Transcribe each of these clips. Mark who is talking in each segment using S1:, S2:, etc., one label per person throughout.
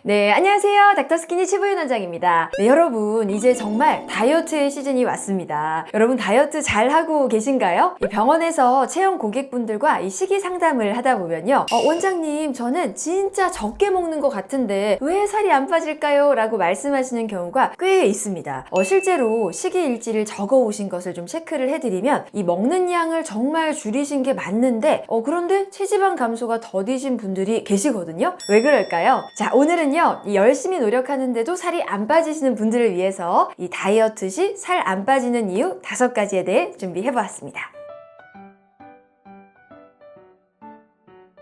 S1: 네, 안녕하세요. 닥터스키니 치부인 원장입니다. 네, 여러분, 이제 정말 다이어트의 시즌이 왔습니다. 여러분, 다이어트 잘 하고 계신가요? 이 병원에서 체형 고객분들과 이 식이 상담을 하다 보면요. 원장님, 저는 진짜 적게 먹는 것 같은데 왜 살이 안 빠질까요? 라고 말씀하시는 경우가 꽤 있습니다. 실제로 식이 일지를 적어 오신 것을 좀 체크를 해드리면 이 먹는 양을 정말 줄이신 게 맞는데 그런데 체지방 감소가 더디신 분들이 계시거든요. 왜 그럴까요? 자, 오늘은요. 이 열심히 노력하는데도 살이 안 빠지시는 분들을 위해서 이 다이어트 시 살 안 빠지는 이유 5가지에 대해 준비해보았습니다.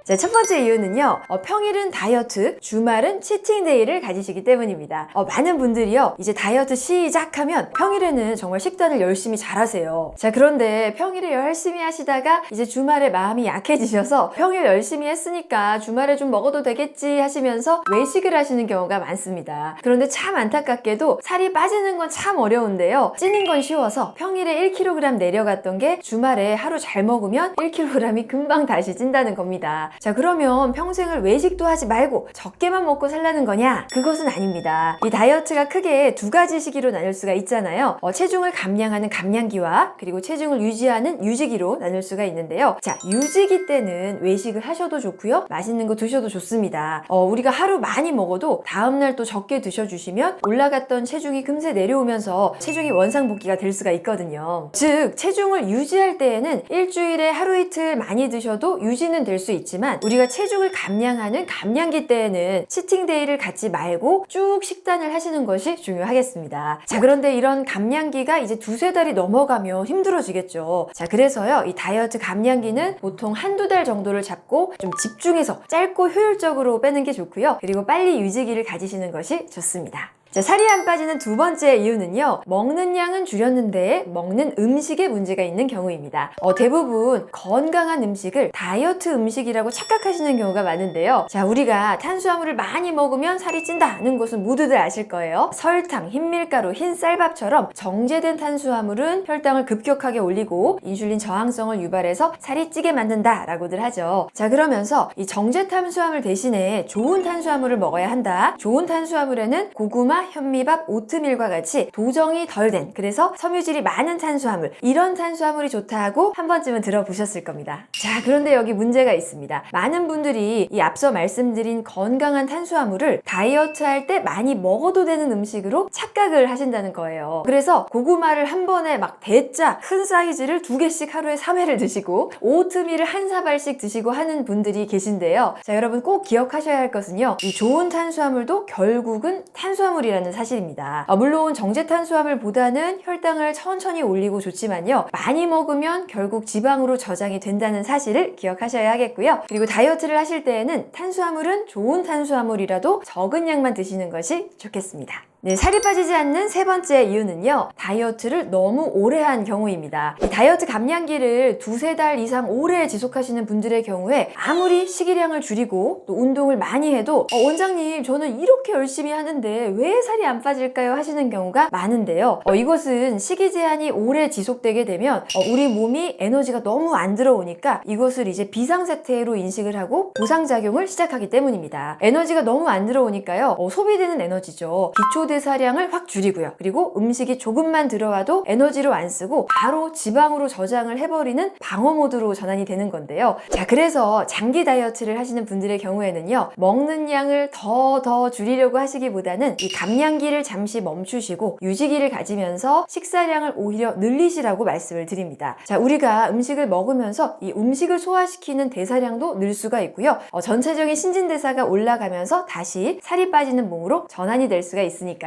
S1: 자, 첫 번째 이유는요, 평일은 다이어트, 주말은 치팅데이를 가지시기 때문입니다. 많은 분들이요, 이제 다이어트 시작하면 평일에는 정말 식단을 열심히 잘 하세요. 자, 그런데 평일에 열심히 하시다가 이제 주말에 마음이 약해지셔서 평일 열심히 했으니까 주말에 좀 먹어도 되겠지 하시면서 외식을 하시는 경우가 많습니다. 그런데 참 안타깝게도 살이 빠지는 건 참 어려운데요, 찌는 건 쉬워서 평일에 1kg 내려갔던 게 주말에 하루 잘 먹으면 1kg이 금방 다시 찐다는 겁니다. 자, 그러면 평생을 외식도 하지 말고 적게만 먹고 살라는 거냐? 그것은 아닙니다. 이 다이어트가 크게 2가지 시기로 나눌 수가 있잖아요. 체중을 감량하는 감량기와 그리고 체중을 유지하는 유지기로 나눌 수가 있는데요. 자, 유지기 때는 외식을 하셔도 좋고요, 맛있는 거 드셔도 좋습니다. 우리가 하루 많이 먹어도 다음날 또 적게 드셔주시면 올라갔던 체중이 금세 내려오면서 체중이 원상복귀가 될 수가 있거든요. 즉, 체중을 유지할 때에는 일주일에 하루 이틀 많이 드셔도 유지는 될 수 있지만 우리가 체중을 감량하는 감량기 때에는 치팅데이를 갖지 말고 쭉 식단을 하시는 것이 중요하겠습니다. 자, 그런데 이런 감량기가 이제 2-3달이 넘어가면 힘들어지겠죠. 자, 그래서요, 이 다이어트 감량기는 보통 1-2달 정도를 잡고 좀 집중해서 짧고 효율적으로 빼는 게 좋고요. 그리고 빨리 유지기를 가지시는 것이 좋습니다. 자, 살이 안 빠지는 2번째 이유는요, 먹는 양은 줄였는데 먹는 음식에 문제가 있는 경우입니다. 대부분 건강한 음식을 다이어트 음식이라고 착각하시는 경우가 많은데요. 자, 우리가 탄수화물을 많이 먹으면 살이 찐다는 것은 모두들 아실 거예요. 설탕, 흰밀가루, 흰쌀밥처럼 정제된 탄수화물은 혈당을 급격하게 올리고 인슐린 저항성을 유발해서 살이 찌게 만든다 라고들 하죠. 자, 그러면서 이 정제 탄수화물 대신에 좋은 탄수화물을 먹어야 한다. 좋은 탄수화물에는 고구마, 현미밥, 오트밀과 같이 도정이 덜 된, 그래서 섬유질이 많은 탄수화물, 이런 탄수화물이 좋다고 한 번쯤은 들어보셨을 겁니다. 자, 그런데 여기 문제가 있습니다. 많은 분들이 이 앞서 말씀드린 건강한 탄수화물을 다이어트 할 때 많이 먹어도 되는 음식으로 착각을 하신다는 거예요. 그래서 고구마를 한 번에 막 대짜 큰 사이즈를 2개씩 하루에 3회를 드시고 오트밀을 1사발씩 드시고 하는 분들이 계신데요. 자, 여러분 꼭 기억하셔야 할 것은요, 이 좋은 탄수화물도 결국은 탄수화물이라는 사실입니다. 물론 정제 탄수화물보다는 혈당을 천천히 올리고 좋지만요, 많이 먹으면 결국 지방으로 저장이 된다는 사실을 기억하셔야 하겠고요. 그리고 다이어트를 하실 때에는 탄수화물은 좋은 탄수화물이라도 적은 양만 드시는 것이 좋겠습니다. 네, 살이 빠지지 않는 3번째 이유는요, 다이어트를 너무 오래 한 경우입니다. 이 다이어트 감량기를 2-3달 이상 오래 지속하시는 분들의 경우에 아무리 식이량을 줄이고 또 운동을 많이 해도 원장님, 저는 이렇게 열심히 하는데 왜 살이 안 빠질까요? 하시는 경우가 많은데요. 이것은 식이 제한이 오래 지속되게 되면 우리 몸이 에너지가 너무 안 들어오니까 이것을 이제 비상사태로 인식을 하고 보상작용을 시작하기 때문입니다. 에너지가 너무 안 들어오니까요, 소비되는 에너지죠. 기초대사량을 확 줄이고요. 그리고 음식이 조금만 들어와도 에너지로 안 쓰고 바로 지방으로 저장을 해버리는 방어 모드로 전환이 되는 건데요. 자, 그래서 장기 다이어트를 하시는 분들의 경우에는요, 먹는 양을 더 줄이려고 하시기보다는 이 감량기를 잠시 멈추시고 유지기를 가지면서 식사량을 오히려 늘리시라고 말씀을 드립니다. 자, 우리가 음식을 먹으면서 이 음식을 소화시키는 대사량도 늘 수가 있고요. 전체적인 신진대사가 올라가면서 다시 살이 빠지는 몸으로 전환이 될 수가 있으니까요.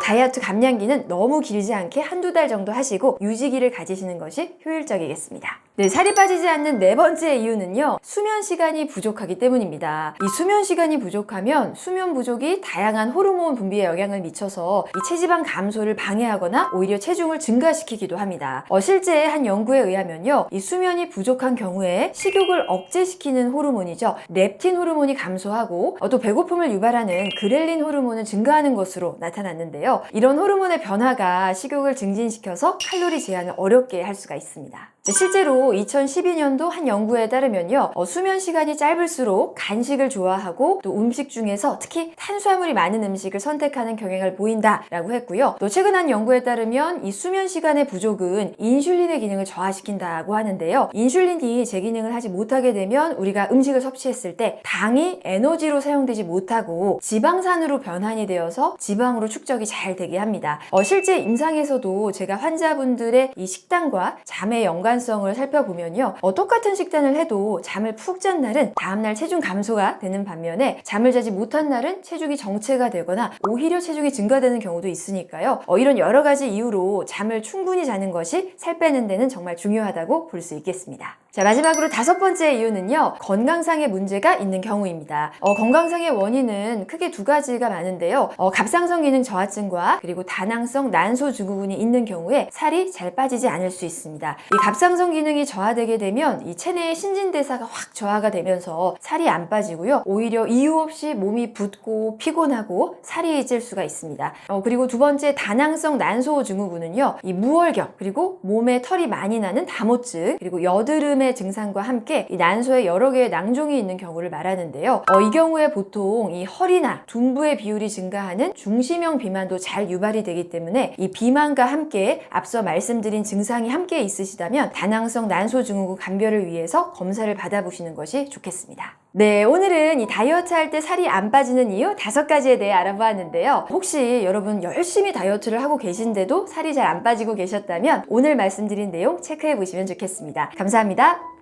S1: 다이어트 감량기는 너무 길지 않게 1-2달 정도 하시고 유지기를 가지시는 것이 효율적이겠습니다. 네, 살이 빠지지 않는 4번째 이유는요, 수면 시간이 부족하기 때문입니다. 이 수면 시간이 부족하면 수면 부족이 다양한 호르몬 분비에 영향을 미쳐서 이 체지방 감소를 방해하거나 오히려 체중을 증가시키기도 합니다. 실제 한 연구에 의하면요, 이 수면이 부족한 경우에 식욕을 억제시키는 호르몬이죠, 렙틴 호르몬이 감소하고 또 배고픔을 유발하는 그렐린 호르몬은 증가하는 것으로 나타났는데요. 이런 호르몬의 변화가 식욕을 증진시켜서 칼로리 제한을 어렵게 할 수가 있습니다. 실제로 2012년도 한 연구에 따르면요, 수면 시간이 짧을수록 간식을 좋아하고 또 음식 중에서 특히 탄수화물이 많은 음식을 선택하는 경향을 보인다라고 했고요. 또 최근 한 연구에 따르면 이 수면 시간의 부족은 인슐린의 기능을 저하시킨다고 하는데요. 인슐린이 제 기능을 하지 못하게 되면 우리가 음식을 섭취했을 때 당이 에너지로 사용되지 못하고 지방산으로 변환이 되어서 지방으로 축적이 잘 되게 합니다. 실제 임상에서도 제가 환자분들의 이 식단과 잠의 연관성을 살펴보면요, 똑같은 식단을 해도 잠을 푹 잔 날은 다음날 체중 감소가 되는 반면에 잠을 자지 못한 날은 체중이 정체가 되거나 오히려 체중이 증가되는 경우도 있으니까요. 이런 여러 가지 이유로 잠을 충분히 자는 것이 살 빼는 데는 정말 중요하다고 볼 수 있겠습니다. 자, 마지막으로 5번째 이유는요, 건강상의 문제가 있는 경우입니다. 건강상의 원인은 크게 2가지가 많은데요. 갑상선 기능 저하증과 그리고 다낭성 난소 증후군이 있는 경우에 살이 잘 빠지지 않을 수 있습니다. 이 갑상선 기능이 저하되게 되면 이 체내의 신진대사가 확 저하가 되면서 살이 안 빠지고요, 오히려 이유 없이 몸이 붓고 피곤하고 살이 찔 수가 있습니다. 그리고 2번째 다낭성 난소 증후군은요, 이 무월경 그리고 몸에 털이 많이 나는 다모증 그리고 여드름의 증상과 함께 이 난소에 여러 개의 낭종이 있는 경우를 말하는데요. 이 경우에 보통 이 허리나 둔부의 비율이 증가하는 중심형 비만도 잘 유발이 되기 때문에 이 비만과 함께 앞서 말씀드린 증상이 함께 있으시다면 다낭성 난소 증후군 감별을 위해서 검사를 받아보시는 것이 좋겠습니다. 네, 오늘은 이 다이어트 할 때 살이 안 빠지는 이유 5가지에 대해 알아보았는데요. 혹시 여러분 열심히 다이어트를 하고 계신데도 살이 잘 안 빠지고 계셨다면 오늘 말씀드린 내용 체크해 보시면 좋겠습니다. 감사합니다.